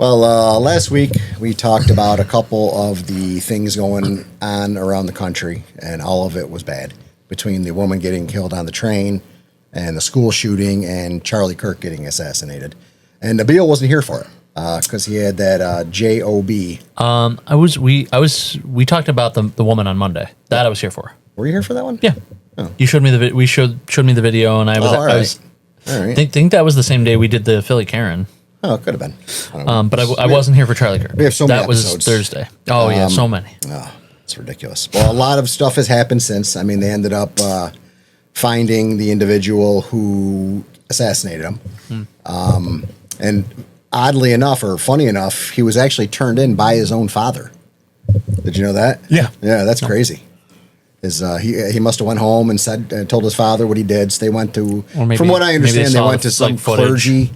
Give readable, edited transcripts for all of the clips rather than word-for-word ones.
Well, last week we talked about a couple of the things going on around the country, and all of it was bad. Between the woman getting killed on the train, and the school shooting, and Charlie Kirk getting assassinated. And Nabil wasn't here for it because he had that job. We talked about the woman on Monday. That I was here for. Were you here for that one? Yeah. Oh. You showed me showed me the video, and I was. All right. I was. All right. Think that was the same day we did the Philly Karen. Oh, it could have been. But I wasn't here for Charlie Kirk. We have so many That episodes. was Thursday. Oh, yeah, so many. Oh, it's ridiculous. Well, a lot of stuff has happened since. I mean, they ended up finding the individual who assassinated him. And oddly enough, or funny enough, he was actually turned in by his own father. Did you know that? Yeah. Yeah, that's crazy. He must have went home and told his father what he did. So they went to, from what I understand, they went to some clergy.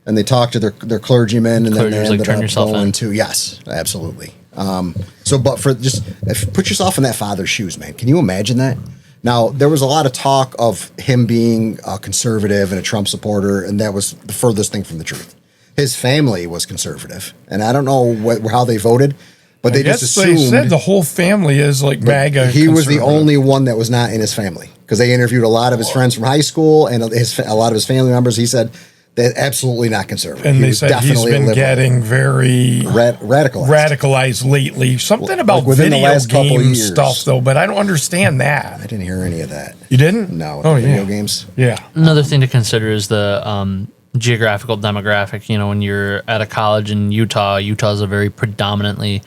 And they talked to their clergyman, and then they ended up going to, yes, absolutely. But put yourself in that father's shoes, man. Can you imagine that? Now, there was a lot of talk of him being a conservative and a Trump supporter, and that was the furthest thing from the truth. His family was conservative, and I don't know how they voted, but they just assumed. They said the whole family is like MAGA. He was the only one that was not in his family, because they interviewed a lot of his friends from high school and a lot of his family members. He said, they're absolutely not conservative. And they said he's been getting very radicalized lately. Something about within video the last couple game years. stuff, though, but I don't understand that. I didn't hear any of that. You didn't? No. Video games? Yeah. Another thing to consider is the geographical demographic. You know, when you're at a college in Utah is a very predominantly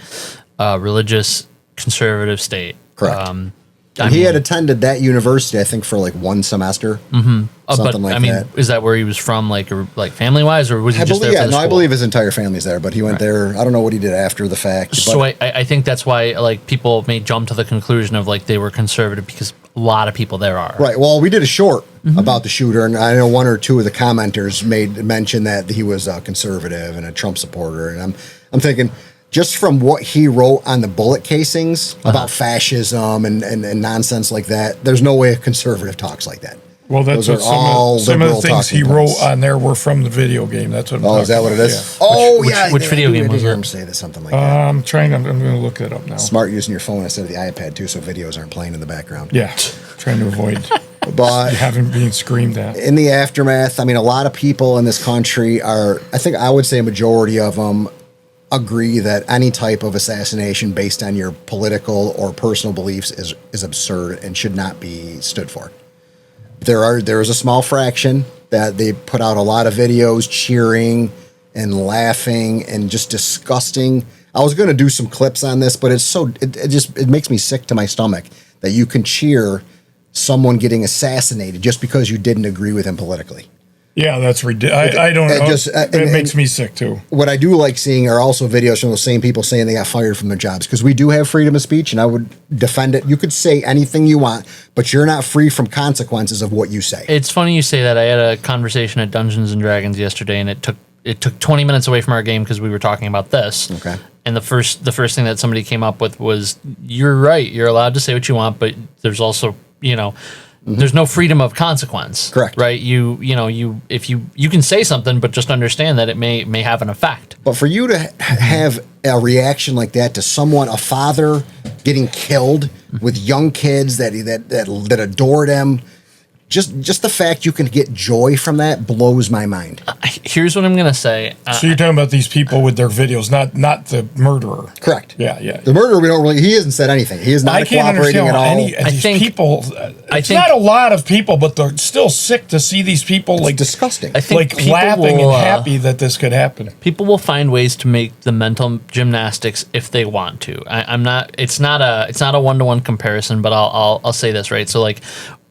religious, conservative state. Correct. He had attended that university, I think, for like one semester, something like that. Is that where he was from, like family wise, or was he just there for the school? I believe his entire family's there, but he went there. I don't know what he did after the fact. So I think that's why like people may jump to the conclusion of like they were conservative because a lot of people there are. Right. Well, we did a short about the shooter, and I know one or two of the commenters made mention that he was a conservative and a Trump supporter, and I'm thinking, just from what he wrote on the bullet casings about fascism and nonsense like that, there's no way a conservative talks like that. Well, that's what some of the things he wrote on there were from the video game. That's what. Is that what it is? Yeah. Which video game was it? I say that something like that. I'm going to look it up now. Smart using your phone instead of the iPad too, so videos aren't playing in the background. Yeah, trying to avoid. But having been screamed at. In the aftermath, I mean, a lot of people in this country I would say a majority of them agree that any type of assassination based on your political or personal beliefs is absurd and should not be stood for. There is a small fraction that they put out a lot of videos cheering and laughing and just disgusting. I was going to do some clips on this, but it makes me sick to my stomach that you can cheer someone getting assassinated just because you didn't agree with him politically. Yeah, that's ridiculous. I don't know. It makes me sick, too. What I do like seeing are also videos from those same people saying they got fired from their jobs, because we do have freedom of speech, and I would defend it. You could say anything you want, but you're not free from consequences of what you say. It's funny you say that. I had a conversation at Dungeons and Dragons yesterday, and it took 20 minutes away from our game because we were talking about this. Okay. And the first thing that somebody came up with was, you're right. You're allowed to say what you want, but there's also, there's no freedom of consequence. Correct. Right? If you can say something, but just understand that it may have an effect. But for you to have a reaction like that to someone, a father getting killed with young kids that adored him, just the fact you can get joy from that blows my mind. Here's what I'm going to say. So you're talking about these people with their videos, not the murderer. Correct. Yeah. The murderer, he hasn't said anything. He is not cooperating at all. It's not a lot of people, but they're still sick to see these people like disgusting. I think like laughing and happy that this could happen. People will find ways to make the mental gymnastics if they want to. It's not a one-to-one comparison, but I'll say this, right? So like,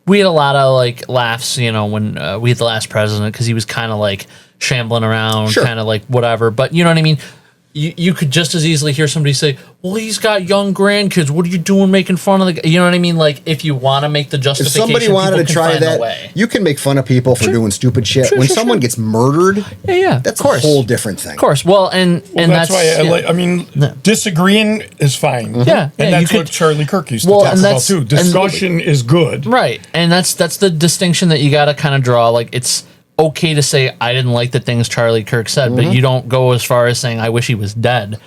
we had a lot of like laughs, when we had the last president, because he was kind of like shambling around, kind of like whatever. But you know what I mean? You could just as easily hear somebody say, well, he's got young grandkids. What are you doing making fun of the guy? You know what I mean? Like, if you want to make the justification, if somebody wanted to try that, you can make fun of people for doing stupid shit. When someone gets murdered, that's a whole different thing. Of course. Well, and that's why disagreeing is fine. Yeah. And that's what Charlie Kirk used to talk about too. Discussion is good. Right. And that's the distinction that you got to kind of draw. Like, it's okay to say I didn't like the things Charlie Kirk said, but you don't go as far as saying I wish he was dead.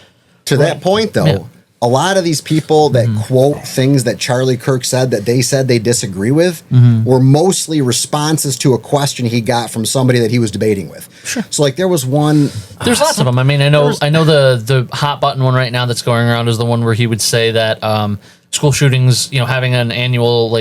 To that point, though, a lot of these people that quote things that Charlie Kirk said that they said they disagree with were mostly responses to a question he got from somebody that he was debating with. Sure. So, like, there was one. There's lots of them. I mean, I know the hot button one right now that's going around is the one where he would say that school shootings, having an annual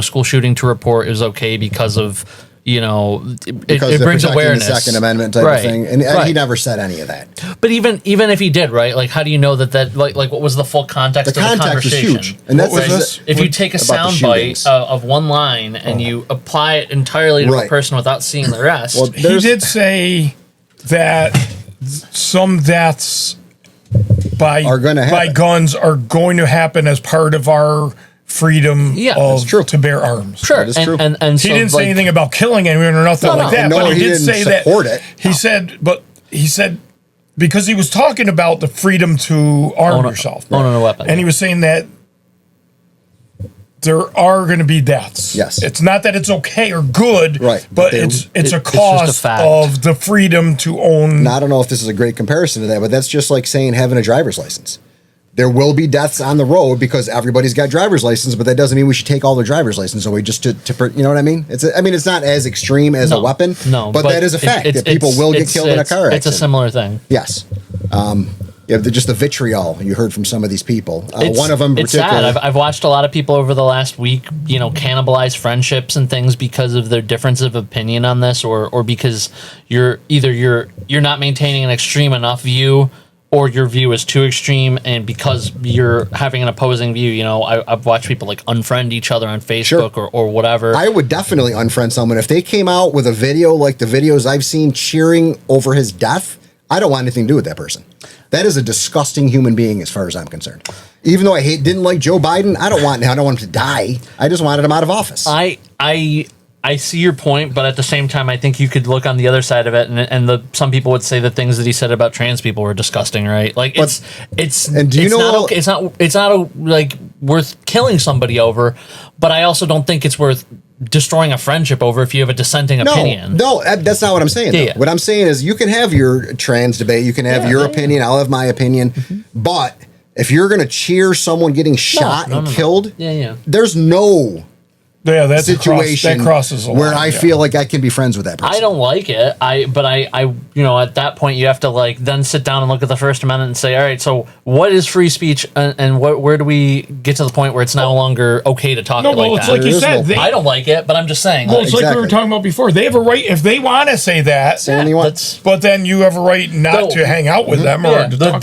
school shooting to report is okay because of. It brings awareness. The Second Amendment type of thing, and he never said any of that. But even if he did, right? Like, how do you know that like what was the full context of the conversation? Is huge, and that's right? If you take a sound bite of one line and you apply it entirely to a person without seeing the rest. Well, he did say that some deaths by guns are going to happen as part of our freedom to bear arms. Sure. That is true. And he didn't say anything about killing anyone or nothing like that. No, but he did say that. It. He said because he was talking about the freedom to arm yourself. Owning a weapon. And he was saying that there are going to be deaths. Yes. It's not that it's okay or good, right? But it's a cost of the freedom to own. Now, I don't know if this is a great comparison to that, but that's just like saying having a driver's license. There will be deaths on the road because everybody's got driver's license, but that doesn't mean we should take all their driver's license away just to you know what I mean? It's not as extreme as a weapon, but that is a fact that people will get killed in a car accident. It's a similar thing. Yes. Just the vitriol you heard from some of these people. One of them in particular. It's sad. I've watched a lot of people over the last week, cannibalize friendships and things because of their difference of opinion on this, or because you're not maintaining an extreme enough view, or your view is too extreme, and because you're having an opposing view, I've watched people like unfriend each other on Facebook or whatever. I would definitely unfriend someone if they came out with a video like the videos I've seen cheering over his death. I don't want anything to do with that person. That is a disgusting human being as far as I'm concerned. Even though I didn't like Joe Biden, I don't want him to die. I just wanted him out of office. I see your point, but at the same time, I think you could look on the other side of it, and some people would say the things that he said about trans people were disgusting, right? Like it's not like worth killing somebody over, but I also don't think it's worth destroying a friendship over if you have a dissenting opinion. No, that's not what I'm saying. Yeah. What I'm saying is you can have your trans debate, you can have your opinion, I'll have my opinion, but if you're going to cheer someone getting shot and killed, there's no that's situation that crosses a line, where I feel like I can be friends with that person. I don't like it. But I at that point you have to then sit down and look at the First Amendment and say, all right, so what is free speech, and where do we get to the point where it's no longer okay to talk like that? It's like you said. I don't like it, but I'm just saying. Well, it's like we were talking about before. They have a right if they want to say that. Say anything want. But then you have a right not to hang out with them or to talk.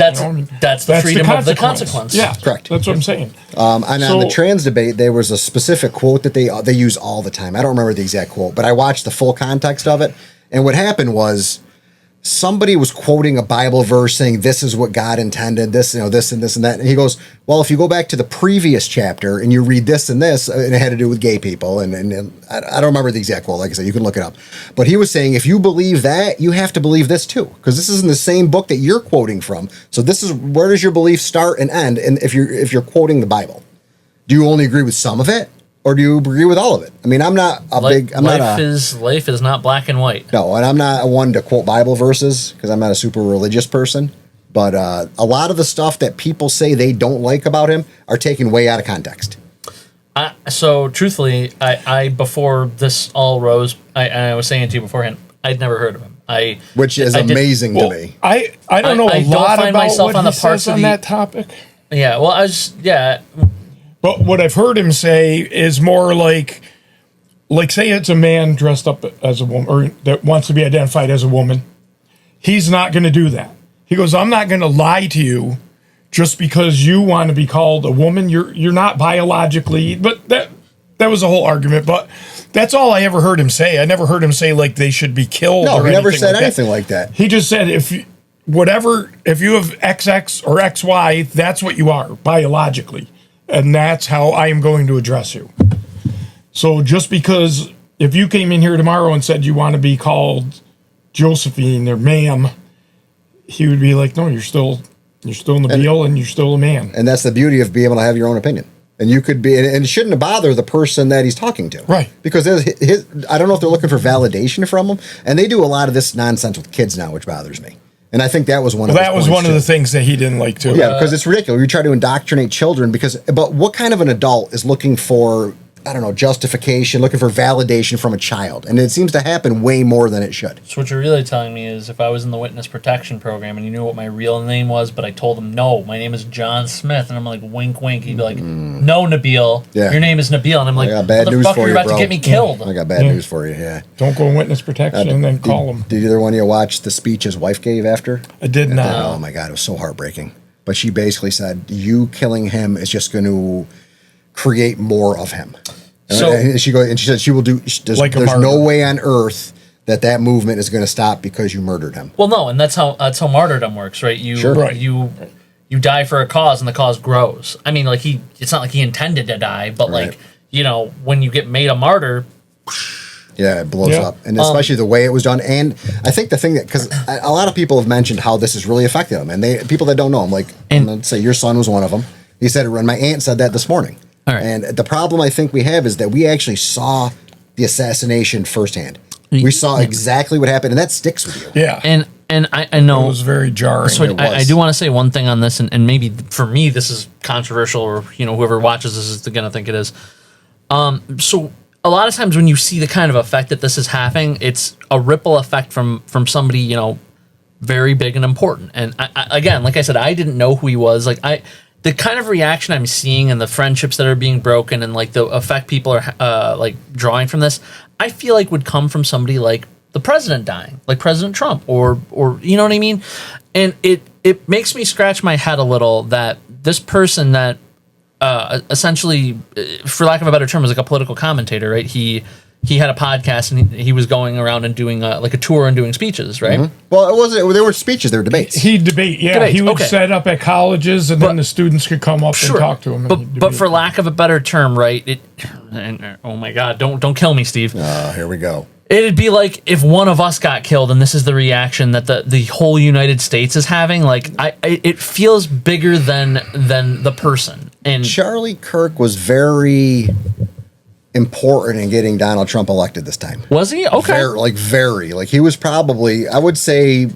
That's the freedom of the consequence. Yeah, correct. That's what I'm saying. On the trans debate, there was a specific quote that they use all the time. I don't remember the exact quote, but I watched the full context of it. And what happened was somebody was quoting a Bible verse saying, this is what God intended, this and this and that. And he goes, well, if you go back to the previous chapter and you read this and this, and it had to do with gay people. And I don't remember the exact quote. Like I said, you can look it up. But he was saying, if you believe that, you have to believe this too, because this is in the same book that you're quoting from. So this is, where does your belief start and end? And if you're quoting the Bible, do you only agree with some of it? Or do you agree with all of it? I mean, life is not black and white. No, and I'm not one to quote Bible verses because I'm not a super religious person. But a lot of the stuff that people say they don't like about him are taken way out of context. So truthfully, I before this all rose, I was saying to you beforehand, I'd never heard of him. Which is amazing to me. I don't know a lot about what he says on that topic. Yeah, well, But what I've heard him say is more like say it's a man dressed up as a woman or that wants to be identified as a woman. He's not going to do that. He goes, I'm not going to lie to you just because you want to be called a woman. You're not biologically, but that was a whole argument. But that's all I ever heard him say. I never heard him say like they should be killed. No, he never said anything like that. He just said if you have XX or XY, that's what you are biologically. And that's how I am going to address you. So just because if you came in here tomorrow and said you want to be called Josephine or ma'am, he would be like, no, you're still in the deal and you're still a man. And that's the beauty of being able to have your own opinion. And you could be, and it shouldn't bother the person that he's talking to. Right. Because I don't know if they're looking for validation from him. And they do a lot of this nonsense with kids now, which bothers me. And I think that was one of the things that he didn't like too. Yeah, because it's ridiculous. We try to indoctrinate children but what kind of an adult is looking for, I don't know, justification, looking for validation from a child? And it seems to happen way more than it should. So what you're really telling me is if I was in the witness protection program and you knew what my real name was, but I told him, no, my name is John Smith, and I'm like, wink, wink, he'd be like, no, Nabil, your name is Nabil. And I'm like, I got bad news for you, you're about bro. to get me killed. I got bad news for you, yeah. Don't go in witness protection and then call him. Did either one of you watch the speech his wife gave after? I did not. Oh, my God, it was so heartbreaking. But she basically said, you killing him is just going to create more of him. So and she said she will do. There's no way on earth that movement is going to stop because you murdered him. Well, no, and that's how martyrdom works, right? You die for a cause, and the cause grows. I mean, like it's not like he intended to die, but like when you get made a martyr. Yeah, it blows up, and especially the way it was done. And I think the thing because a lot of people have mentioned how this has really affected them, and people that don't know him, like let's say your son was one of them. He said, and my aunt said that this morning. All right. And the problem I think we have is that we actually saw the assassination firsthand. We saw exactly what happened, and that sticks with you. Yeah. And I know it was very jarring. So I do want to say one thing on this, and maybe for me this is controversial, or whoever watches this is going to think it is. So a lot of times when you see the kind of effect that this is having, it's a ripple effect from somebody very big and important. And I, again, like I said, I didn't know who he was. The kind of reaction I'm seeing and the friendships that are being broken and like the effect people are like drawing from this, I feel like would come from somebody like the president dying, like President Trump, or you know what I mean? And it makes me scratch my head a little that this person that essentially, for lack of a better term, was like a political commentator, right? He had a podcast and he was going around and doing like a tour and doing speeches, right? Mm-hmm. Well, it wasn't. They were speeches. They were debates. He would set up at colleges, and then the students could come up and talk to him. But for lack of a better term, right? Oh my God! Don't kill me, Steve. Here we go. It'd be like if one of us got killed, and this is the reaction that the whole United States is having. Like it feels bigger than the person. And Charlie Kirk was very important in getting Donald Trump elected this time. Was he? Okay. Very. He was probably, I would say,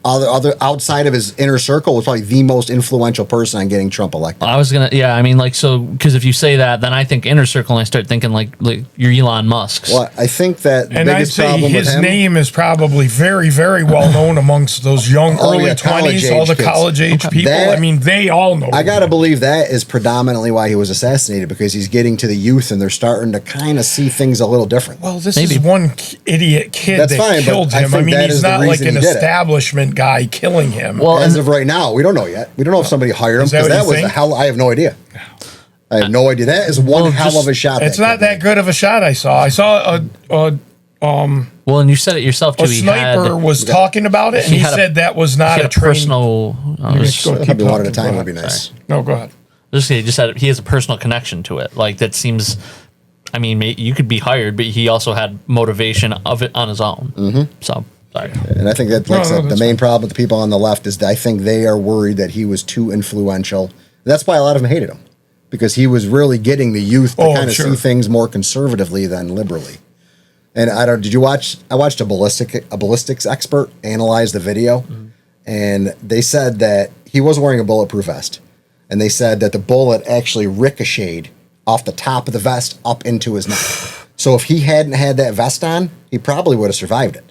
other outside of his inner circle, was probably the most influential person on getting Trump elected. I was gonna, I mean, because if you say that, then I think inner circle, and I start thinking like you're Elon Musk's. Well, I think that the and biggest I'd say problem his with him, name is probably very, very well known amongst those young early 20s, all the college age people. I mean, they all know. I gotta believe that is predominantly why he was assassinated, because he's getting to the youth and they're starting to kind of see things a little different. Well, this is one idiot kid that killed him. I mean, he's not like an establishment guy killing him. Well, as of right now, we don't know yet. We don't know if somebody hired him, because that was a hell. I have no idea. I have no idea. That is one hell of a shot. It's not that good of a shot. I saw well, and you said it yourself too. A sniper was talking about it, and he said that was not a personal. Keep one at a time would be nice. No, go ahead. Just said he has a personal connection to it. Like that seems. I mean, you could be hired, but he also had motivation of it on his own. Mm-hmm. So. Sorry. And I think that the main problem with the people on the left is that I think they are worried that he was too influential. That's why a lot of them hated him, because he was really getting the youth to kind of see things more conservatively than liberally. And did you watch? I watched a ballistics expert analyze the video, and they said that he was wearing a bulletproof vest, and they said that the bullet actually ricocheted off the top of the vest up into his neck. So if he hadn't had that vest on, he probably would have survived it.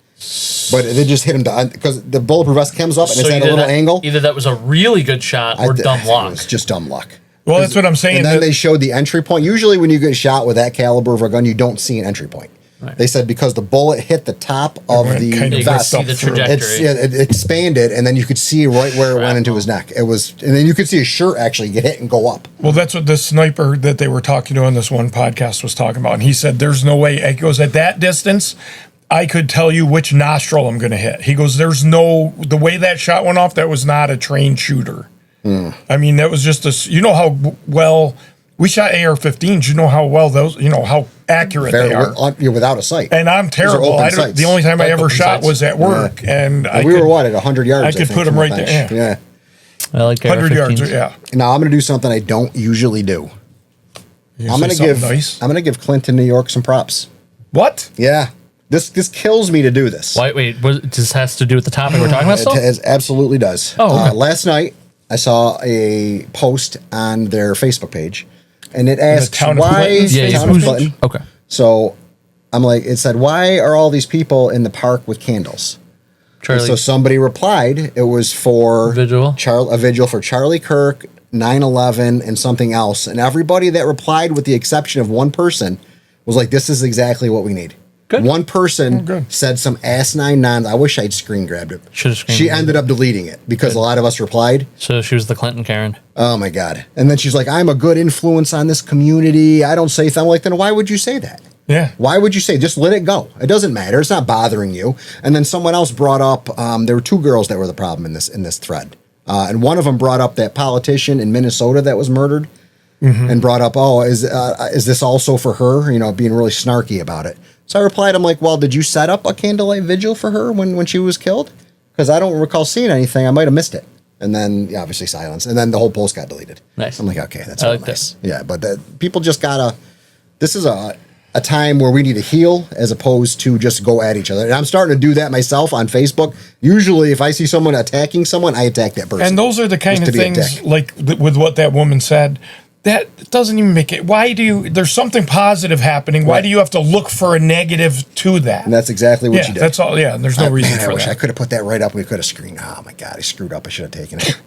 But they just hit him because the bulletproof vest comes up and it's at a little angle. Either that was a really good shot or dumb luck. It was just dumb luck. Well, that's what I'm saying. And then they showed the entry point. Usually when you get shot with that caliber of a gun, you don't see an entry point. Right. They said because the bullet hit the top of the vest, see the trajectory. It expanded, and then you could see right where it went into his neck. It was, and then you could see his shirt actually get hit and go up. Well, that's what the sniper that they were talking to on this one podcast was talking about. And he said, "There's no way." It goes at that distance. I could tell you which nostril I'm going to hit. He goes, the way that shot went off, that was not a trained shooter. I mean, that was just how well we shot AR-15s. You know how well those, how accurate they are. You're without a sight. And I'm terrible. The only time I ever shot was at work. And we were at 100 yards. I could put them right there. Yeah. I like 100 yards. Yeah. Now I'm going to do something I don't usually do. I'm gonna give Clinton, New York, some props. What? Yeah, this kills me to do this. Wait, this has to do with the topic we're talking about still? It absolutely does. Oh, okay. Last night I saw a post on their Facebook page, and it asks town of why Clinton's town of Clinton. Okay. So I'm like, it said, why are all these people in the park with candles? And Charlie. so somebody replied, it was for Vigil? a vigil for Charlie Kirk, 9/11, and something else. And everybody that replied, with the exception of one person, was like, this is exactly what we need. Good. One person good. said some asinine non. I wish I'd screen grabbed it. Should've screen She grabbed ended up deleting it because a lot of us replied. So she was the Clinton Karen. Oh my God. And then she's like, I'm a good influence on this community. I don't say things. I'm like, then why would you say that? Yeah. Why would you say, just let it go? It doesn't matter. It's not bothering you. And then someone else brought up, there were two girls that were the problem in this thread. And one of them brought up that politician in Minnesota that was murdered and brought up, is this also for her? You know, being really snarky about it. So I replied, I'm like, well, did you set up a candlelight vigil for her when she was killed? Because I don't recall seeing anything. I might have missed it. And then, yeah, obviously silence. And then the whole post got deleted. Nice. I'm like, okay, that's I real like nice. that. Yeah, but people just gotta, this is a time where we need to heal as opposed to just go at each other. And I'm starting to do that myself on Facebook. Usually if I see someone attacking someone, I attack that person. And those are the kind Just of to be a things, dick. like with what that woman said, that doesn't even make it. Why do you, there's something positive happening. Why Right. do you have to look for a negative to that? And that's exactly what yeah, you did. that's all. Yeah, there's no reason Man, for I wish that. I could have put that right up. We could have screened. Oh my God, I screwed up. I should have taken it.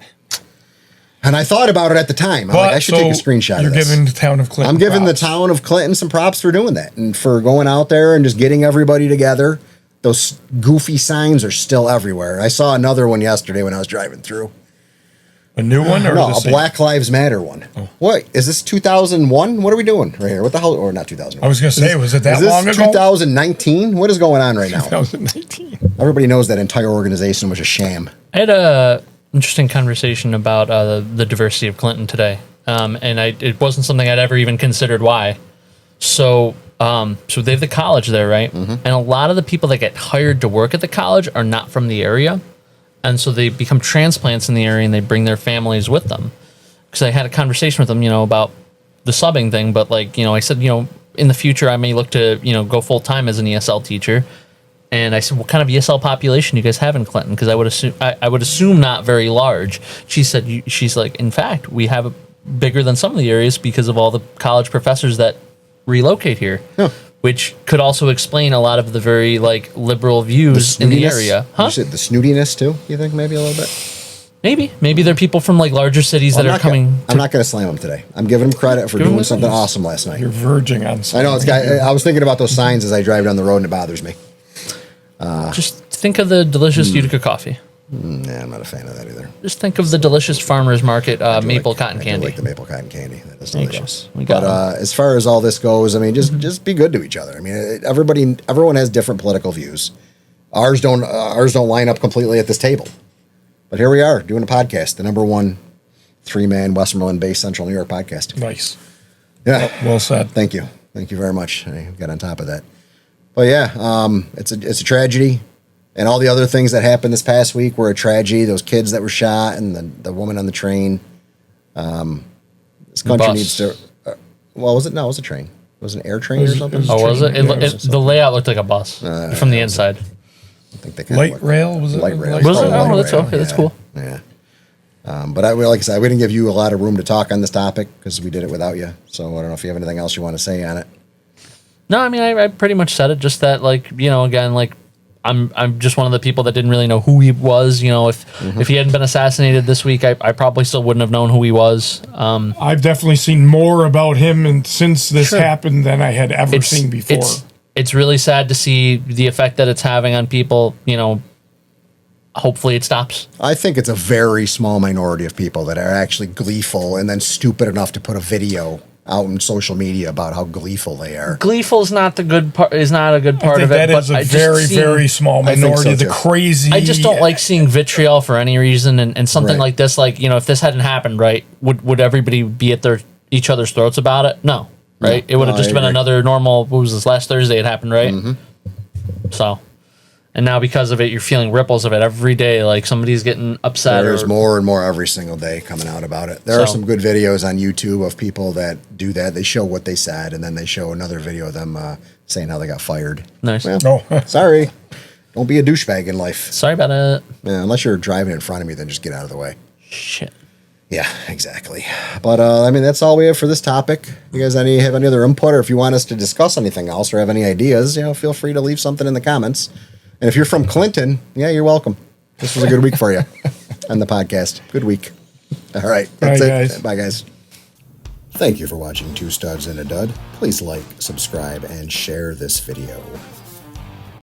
And I thought about it at the time. I'm like, I should take a screenshot You're of this. giving the town of Clinton I'm giving props. the town of Clinton some props for doing that and for going out there and just getting everybody together. Those goofy signs are still everywhere. I saw another one yesterday when I was driving through. A new one or No, the a same? Black Lives Matter one. What is this? 2001? What are we doing right here? What the hell? Or not 2001? I was going to say, was it that Is this long ago? 2019? What is going on right now? 2019. Everybody knows that entire organization was a sham. I had a interesting conversation about the diversity of Clinton today, and it wasn't something I'd ever even considered. Why? So they have the college there, right? And a lot of the people that get hired to work at the college are not from the area, and so they become transplants in the area, and they bring their families with them. Because I had a conversation with them, about the subbing thing, but I said, in the future I may look to go full time as an ESL teacher. And I said, what kind of ESL population do you guys have in Clinton? Because I would assume not very large. She said, she's like, in fact, we have bigger than some of the areas because of all the college professors that relocate here, which could also explain a lot of the very liberal views in the area. You said the snootiness too. You think maybe a little bit? Maybe they're people from larger cities that are coming. I'm not going to slam them today. I'm giving them credit for doing something awesome last night. You're verging on I something. know I was thinking about those signs as I drive down the road, and it bothers me. Just think of the delicious Utica coffee. Nah, I'm not a fan of that either. Just think of the delicious farmers market maple cotton I candy. do like the maple cotton candy. That is There you go. delicious. We got But as far as all this goes, I mean, just be good to each other. I mean, everyone has different political views. Ours don't line up completely at this table. But here we are doing a podcast, the number one 3-man Westmoreland-based Central New York podcast. Nice. Yeah. Well said. Thank you very much. I got on top of that. But yeah, it's a tragedy, and all the other things that happened this past week were a tragedy. Those kids that were shot, and the woman on the train. This country bus. needs to. Well, was it? No, it was a train. It was an air train or something. it Oh, was it? Yeah. The layout looked like a bus from the inside. I think they kinda Light look- rail? Was it? Light rail. Was it? Probably Oh, that's rail. okay. That's Yeah, cool. Yeah. But like I said, we didn't give you a lot of room to talk on this topic because we did it without you. So I don't know if you have anything else you want to say on it. No, I mean I pretty much said it. Just that, again, I'm just one of the people that didn't really know who he was. If he hadn't been assassinated this week, I probably still wouldn't have known who he was. I've definitely seen more about him and since this Sure. happened than I had ever seen before. It's really sad to see the effect that it's having on people. Hopefully it stops. I think it's a very small minority of people that are actually gleeful and then stupid enough to put a video out on social media about how gleeful they are. Gleeful is not the good part. Is not a good I part think of it. that but is a I just very, seeing- very small I think minority. so, The too. crazy. I just don't like seeing vitriol for any reason, and something Right. like this. If this hadn't happened, right, would everybody be at each other's throats about it? No, right? No. It would have No, just I been agree. another normal. What was this last Thursday? It happened, right? So, And now because of it, you're feeling ripples of it every day. Like somebody's getting upset. There's more and more every single day coming out about it. There are some good videos on YouTube of people that do that. They show what they said, and then they show another video of them saying how they got fired. Nice. Well, sorry. Don't be a douchebag in life. Sorry about it. Yeah, unless you're driving in front of me, then just get out of the way. Shit. Yeah, exactly. But that's all we have for this topic. You guys have any other input, or if you want us to discuss anything else, or have any ideas, feel free to leave something in the comments. And if you're from Clinton, you're welcome. This was a good week for you on the podcast. Good week. All right, that's it. Guys. Bye, guys. Thank you for watching Two Studs and a Dud. Please like, subscribe, and share this video.